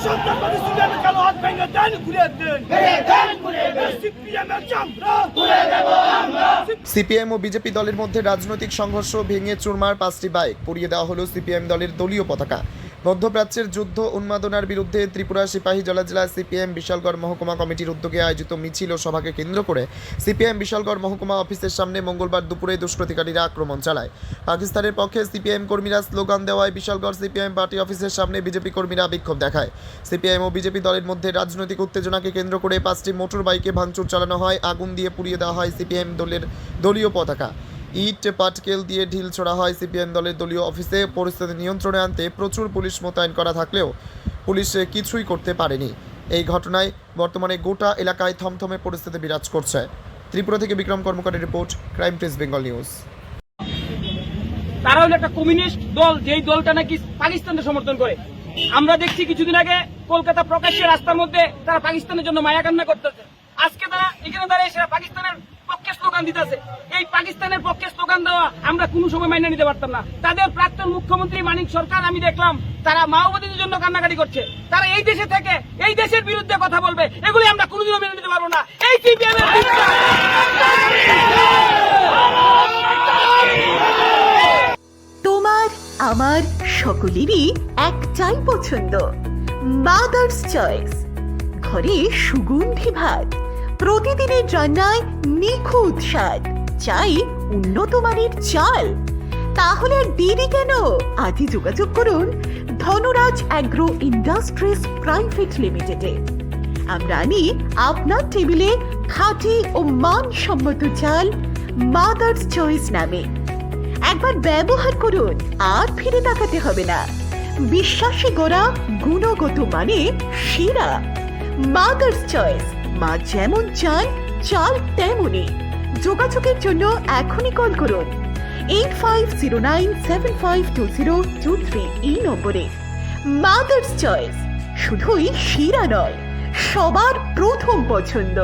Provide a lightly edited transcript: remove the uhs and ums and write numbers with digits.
সন্ত্রাসবাদী সিপিএমের কালো হাত ভেঙে দেন, ঘুরিয়ে দেন, সিপিএমের চামড়া তুলে দেব আমরা। সিপিএম ও বিজেপি দলের মধ্যে রাজনৈতিক সংঘর্ষ ভেঙে চুরমার 5টি বাইক পুড়িয়ে দেওয়া হলো সিপিএম দলের দলীয় পতাকা। মধ্যপ্রাচ্যের যুদ্ধ উন্মাদনার বিরুদ্ধে ত্রিপুরা সিপাহীজলা জেলা সিপিএম বিশালগড় মহকুমা কমিটির উদ্যোগে আয়োজিত মিছিল ও সভাকে কেন্দ্র করে সিপিএম বিশালগড় মহকুমা অফিসের সামনে মঙ্গলবার দুপুরে দুষ্কৃতিকারীরা আক্রমণ চালায়। পাকিস্তানের পক্ষে সিপিএম কর্মীরা স্লোগান দেওয়ায় বিশালগড় সিপিএম পার্টি অফিসের সামনে বিজেপি কর্মীরা বিক্ষোভ দেখায়। সিপিএম ও বিজেপি দলের মধ্যে রাজনৈতিক উত্তেজনাকে কেন্দ্র করে 5টি মোটর বাইকে ভাঙচুর চালানো হয়, আগুন দিয়ে পুড়িয়ে দেওয়া হয় সিপিএম দলের দলীয় পতাকা, ইট পাটকেল দিয়ে ঢিল ছোড়া হয় সিপিএম দলের দলীয় অফিসে। পরিস্থিতি নিয়ন্ত্রণে আনতে প্রচুর পুলিশ মোতায়েন করা থাকলেও পুলিশ কিছুই করতে পারেনি। এই ঘটনায় বর্তমানে গোটা এলাকায় থমথমে পরিস্থিতি বিরাজ করছে। ত্রিপুরা থেকে বিক্রম কর্মকারের report, crime press Bengal news. তারা হলো একটা কমিউনিস্ট দল, যেই দলটা নাকি পাকিস্তানকে সমর্থন করে। আমরা দেখছি কিছুদিন আগে কলকাতা প্রকাশ্যে রাস্তার মধ্যে তারা পাকিস্তানের জন্য মায়া কান্না করতেছে। আজকে তারা এখানে দাঁড়িয়ে সেরা পাকিস্তানের পক্ষে স্লোগান দিতেছে। এই পাকিস্তানের পক্ষে স্লোগান দেওয়া আমরা কোনো সময় মাইনে নিতে পারতাম না। তাদের প্রাক্তন মুখ্যমন্ত্রী মানিক সরকার, আমি দেখলাম তারা মাওবাদীদের জন্য কান্নাকাটি করছে। তারা এই দেশে থেকে এই দেশের বিরুদ্ধে কথা বলবে, এগুলি আমরা কোনোদিনও মেনে নিতে পারবো না। এই সিপিএম তোমার আমার সকলেরই একটাই পছন্দ, মাদার্স চয়েস। ঘরে সুগন্ধি ভাত, প্রতিদিনের রান্নায় নিখুঁত স্বাদ, চাই উন্নত মানের চাল। তাহলে আর দেরি কেন? আজই যোগাযোগ করুন ধনরাজ অ্যাগ্রো ইন্ডাস্ট্রিজ প্রাইভেট লিমিটেডে। আমরা আনি আপনার টেবিলে খাঁটি ও মানসম্মত চাল মাদার্স চয়েস নামে। একবার ব্যবহার করুন, আর ফিরে তাকাতে হবে না। বিশ্বাসে গড়া গুণগত মানে সেরা মাদার্স চয়েস। মা যেমন চান, চাল তেমনই। যোগাযোগের জন্য এখনই কল করুন 8509752023 এই নম্বরে। মাদার্স চয়েস শুধুই সেরা নয়, সবার প্রথম পছন্দ।